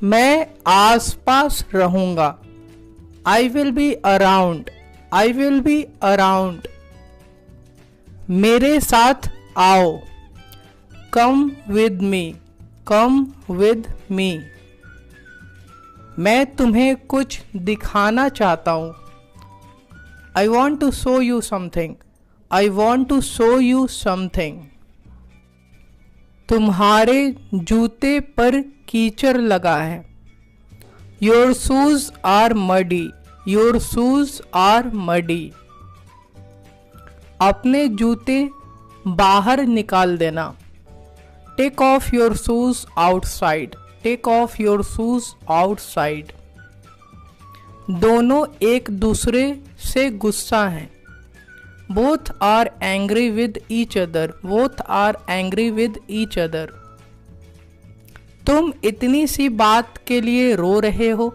मैं आस पास रहूँगा। I will be around. I will be around. मेरे साथ आओ। Come with me. Come with me. मैं तुम्हें कुछ दिखाना चाहता हूँ। I want to show you something. I want to show you something. तुम्हारे जूते पर कीचड़ लगा है। Your shoes are muddy. Your shoes are muddy. अपने जूते बाहर निकाल देना। Take off your shoes outside. Take off your shoes outside. दोनों एक दूसरे से गुस्सा हैं। Both are angry with each other. Both are angry with each other. तुम इतनी सी बात के लिए रो रहे हो।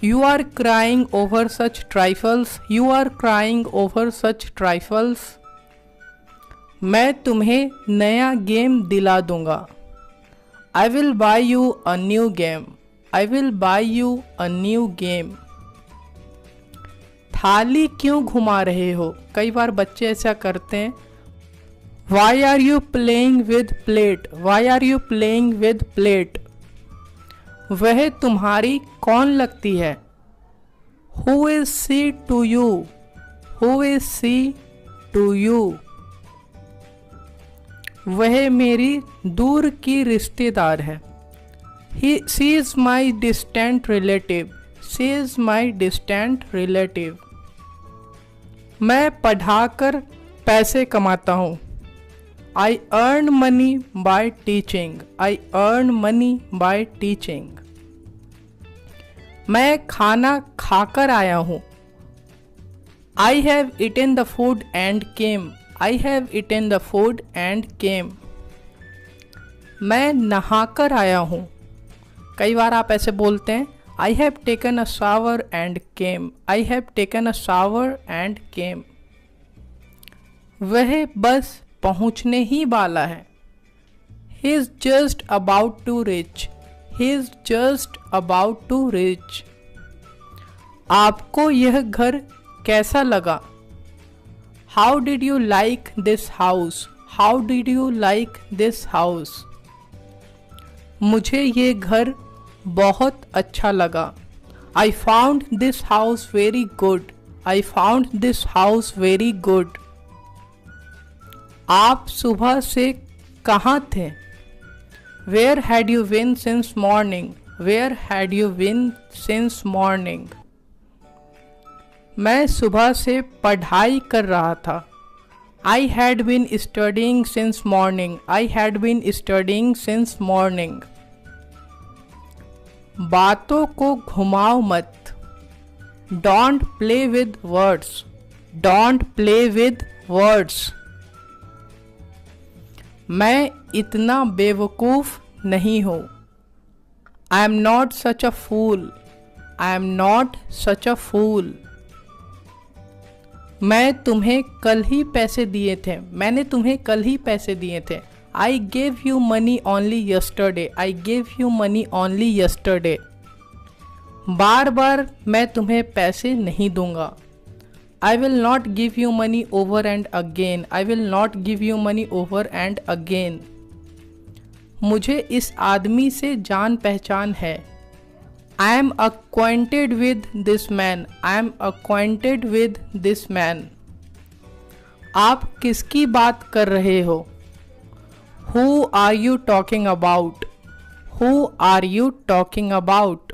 You are crying over such trifles. You are crying over such trifles. मैं तुम्हें नया गेम दिला दूंगा। I will buy you a new game. I will buy you a new game. थाली क्यों घुमा रहे हो? कई बार बच्चे ऐसा करते हैं। Why are you playing with plate? Why are you playing with plate? वह तुम्हारी कौन लगती है? Who is she to you? Who is she to you? वह मेरी दूर की रिश्तेदार है। She is my distant relative. She is my distant relative. मैं पढ़ाकर पैसे कमाता हूँ। I earn money by teaching. I earn money by teaching. मैं खाना खाकर आया हूँ। I have eaten the food and came. I have eaten the food and came. मैं नहाकर आया हूँ। कई बार आप ऐसे बोलते हैं, I have taken a shower and came. I have taken a shower and came. वह बस पहुँचने ही वाला है। He is just about to reach. He is just about to reach. आपको यह घर कैसा लगा? How did you like this house? How did you like this house? मुझे ये घर बहुत अच्छा लगा। I found this house very good. I found this house very good. आप सुबह से कहाँ थे? Where had you been since morning? Where had you been since morning? मैं सुबह से पढ़ाई कर रहा था। I had been studying since morning. I had been studying since morning. बातों को घुमाओ मत। Don't play with words. Don't play with words. मैं इतना बेवकूफ़ नहीं हूँ। I am not such a fool. I am not such a fool. मैं तुम्हें कल ही पैसे दिए थे। मैंने तुम्हें कल ही पैसे दिए थे। I gave you money only yesterday. I gave you money only yesterday. बार बार मैं तुम्हें पैसे नहीं दूंगा। I will not give you money over and again. I will not give you money over and again. मुझे इस आदमी से जान पहचान है। I am acquainted with this man. I am acquainted with this man. आप किसकी बात कर रहे हो? Who are you talking about? Who are you talking about?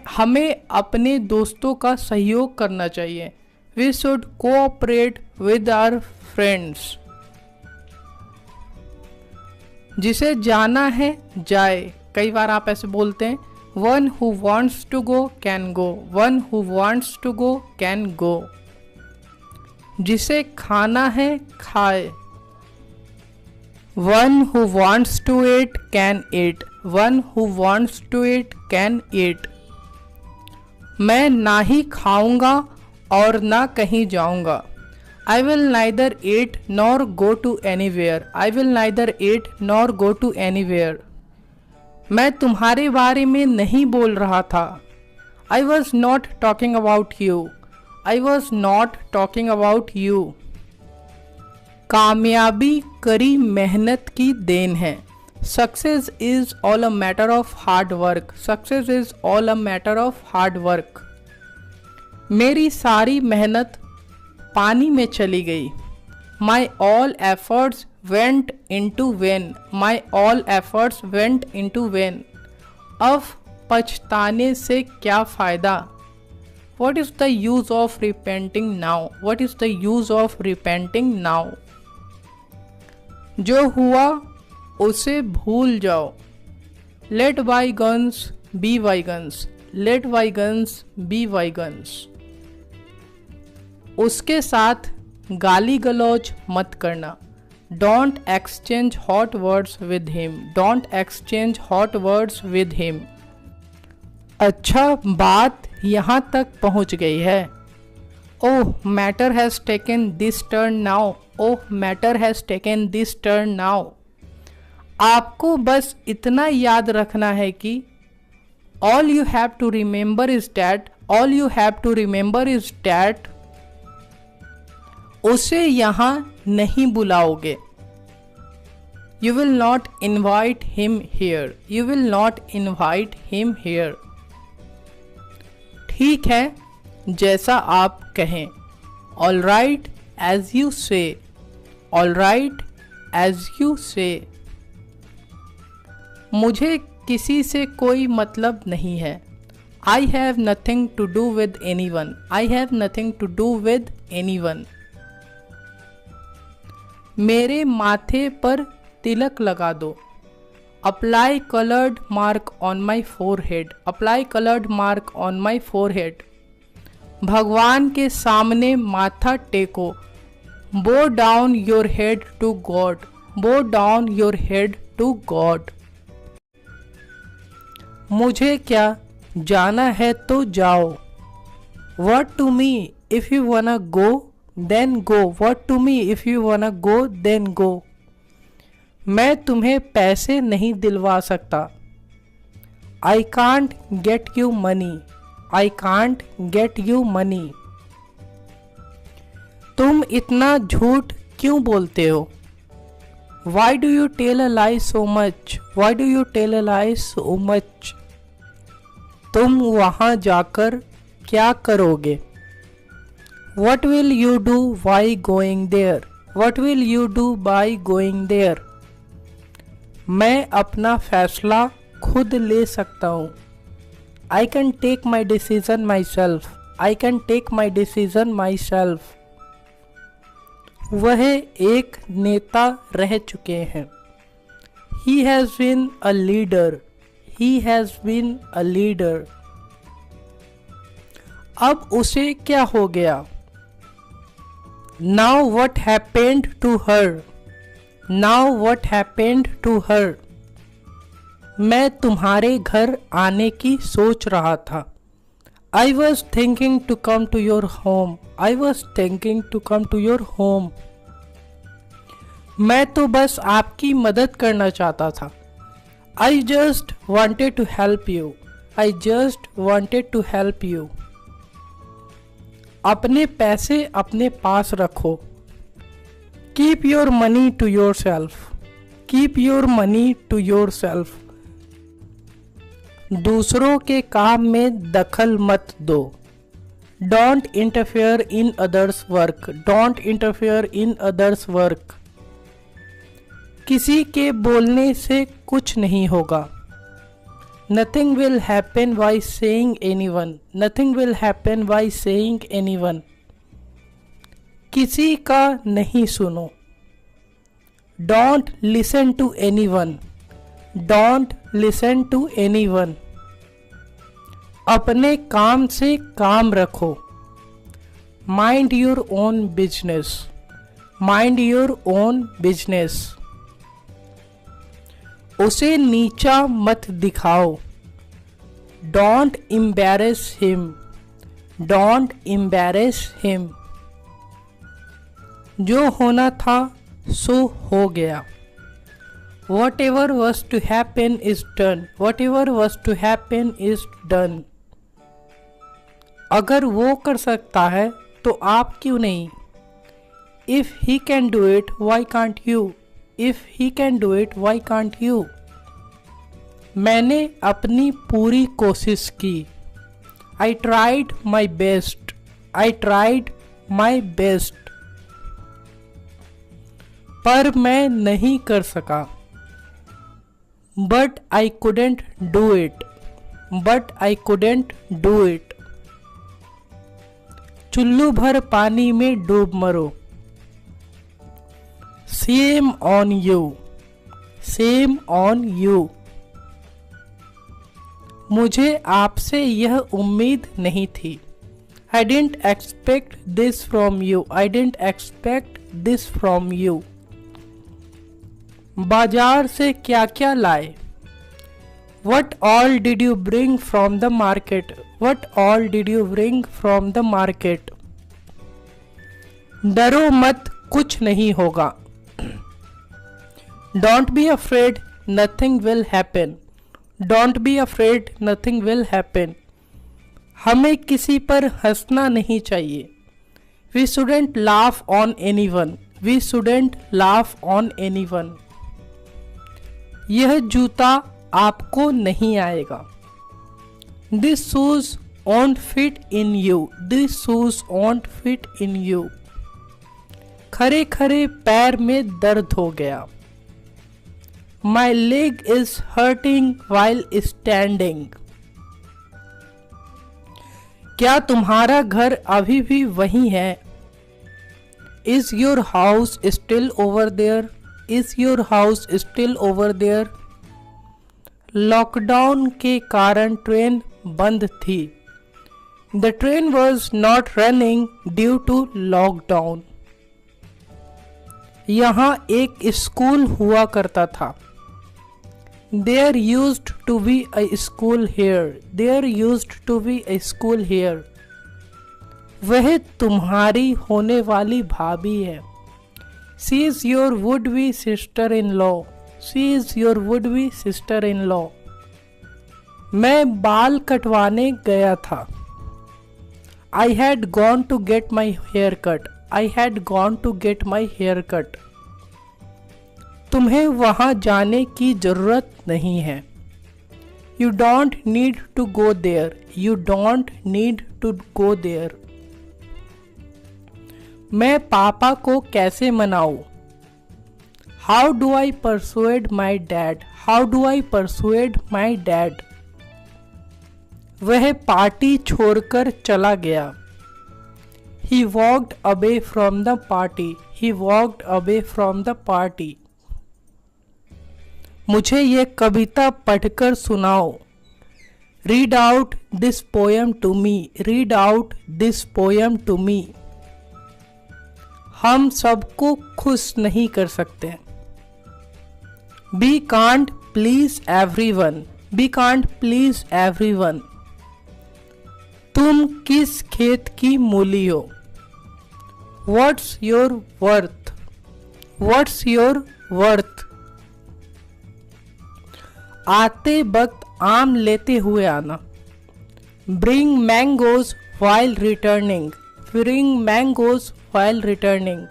हमें अपने दोस्तों का सहयोग करना चाहिए। We should cooperate with our friends. जिसे जाना है जाए। कई बार आप ऐसे बोलते हैं, one who wants to go can go. One who wants to go can go. जिसे खाना है खाए। One who wants to eat can eat. One who wants to eat can eat. मैं ना ही खाऊंगा और ना कहीं जाऊंगा। I will neither eat nor go to anywhere. I will neither eat nor go to anywhere. मैं तुम्हारे बारे में नहीं बोल रहा था। I was not talking about you. I was not talking about you. कामयाबी कड़ी मेहनत की देन है। Success is all a matter of hard work. Success is all a matter of hard work. मेरी सारी मेहनत पानी में चली गई। My all efforts went into vain. My all efforts went into vain. अब पछताने से क्या फ़ायदा? What is the use of repenting now? What is the use of repenting now? जो हुआ उसे भूल जाओ। Let bygones be bygones. Let bygones be bygones. उसके साथ गाली गलौज मत करना। Don't exchange hot words with him. Don't exchange hot words with him. अच्छा, बात यहाँ तक पहुँच गई है। Oh, matter has taken this turn now. Oh, matter has taken this turn now. आपको बस इतना याद रखना है कि all you have to remember is that, all you have to remember is that उसे यहाँ नहीं बुलाओगे। You will not invite him here. You will not invite him here. ठीक है, जैसा आप कहें। All right, as you say. All right, as you say. मुझे किसी से कोई मतलब नहीं है। I have nothing to do with anyone. I have nothing to do with anyone. मेरे माथे पर तिलक लगा दो। Apply coloured mark on my forehead. Apply coloured mark on my forehead. भगवान के सामने माथा टेको। Bow down your head to God. Bow down your head to God. मुझे क्या, जाना है तो जाओ। What to me? If you wanna go, then go. What to me? If you wanna go, then go. मैं तुम्हें पैसे नहीं दिलवा सकता। I can't get you money. I can't get you money. तुम इतना झूठ क्यों बोलते हो? Why do you tell a lie so much? Why do you tell a lie so much? तुम वहाँ जाकर क्या करोगे? What will you do by going there? What will you do by going there? मैं अपना फैसला खुद ले सकता हूँ। I can take my decision myself. I can take my decision myself. वह एक नेता रह चुके हैं। He has been a leader. He has been a leader. अब उसे क्या हो गया? Now what happened to her? Now what happened to her? मैं तुम्हारे घर आने की सोच रहा था। I was thinking to come to your home. I was thinking to come to your home. मैं तो बस आपकी मदद करना चाहता था। I just wanted to help you. I just wanted to help you. अपने पैसे अपने पास रखो। Keep your money to yourself. Keep your money to yourself. दूसरों के काम में दखल मत दो। Don't interfere in others' work. Don't interfere in others' work. किसी के बोलने से कुछ नहीं होगा। Nothing will happen by saying anyone. Nothing will happen by saying anyone. किसी का नहीं सुनो। Don't listen to anyone. Don't listen to anyone. अपने काम से काम रखो। Mind your own business. Mind your own business. उसे नीचा मत दिखाओ। Don't embarrass him. Don't embarrass him. जो होना था सो हो गया। Whatever was to happen is done. Whatever was to happen is done. अगर वो कर सकता है तो आप क्यों नहीं? If he can do it, why can't you? If he can do it, why can't you? मैंने अपनी पूरी कोशिश की. I tried my best. I tried my best. पर मैं नहीं कर सका. But I couldn't do it. But I couldn't do it. चुल्लू भर पानी में डूब मरो. Shame on you. Shame on you. मुझे आपसे यह उम्मीद नहीं थी. I didn't expect this from you. I didn't expect this from you. बाजार से क्या क्या लाए? What all did you bring from the market? What all did you bring from the market? डरो मत, कुछ नहीं होगा. Don't be afraid, nothing will happen. Don't be afraid, nothing will happen. हमें किसी पर हंसना नहीं चाहिए. We shouldn't laugh on anyone. We shouldn't laugh on anyone. यह जूता आपको नहीं आएगा. This shoes won't fit in you. This shoes won't fit in you. खरे खरे पैर में दर्द हो गया. My leg is hurting while standing. क्या तुम्हारा घर अभी भी वहीं है? Is your house still over there? Is your house still over there? Lockdown के कारण ट्रेन बंद थी. The train was not running due to lockdown. यहाँ एक स्कूल हुआ करता था. There used to be a school here. There used to be a school here. वह तुम्हारी होने वाली भाभी है. She is your would-be sister-in-law. She is your would-be sister-in-law. मैं बाल कटवाने गया था. I had gone to get my hair cut. I had gone to get my hair cut. तुम्हें वहाँ जाने की जरूरत नहीं है. You don't need to go there. You don't need to go there. मैं पापा को कैसे मनाऊं? How do I persuade my dad? How do I persuade my dad? वह पार्टी छोड़कर चला गया. He walked away from the party. He walked away from the party. मुझे ये कविता पढ़कर सुनाओ. Read out this poem to me. Read out this poem to me. हम सबको खुश नहीं कर सकते. We can't please everyone. We can't please everyone. तुम किस खेत की मूली हो? What's your worth? What's your worth? आते वक्त आम लेते हुए आना. Bring mangoes while returning. Bring mangoes while returning.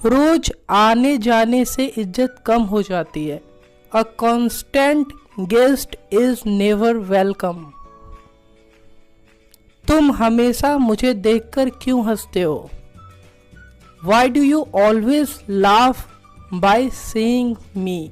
रोज आने जाने से इज्जत कम हो जाती है. A constant guest is never welcome. तुम हमेशा मुझे देखकर क्यों हंसते हो? Why do you always laugh by seeing me?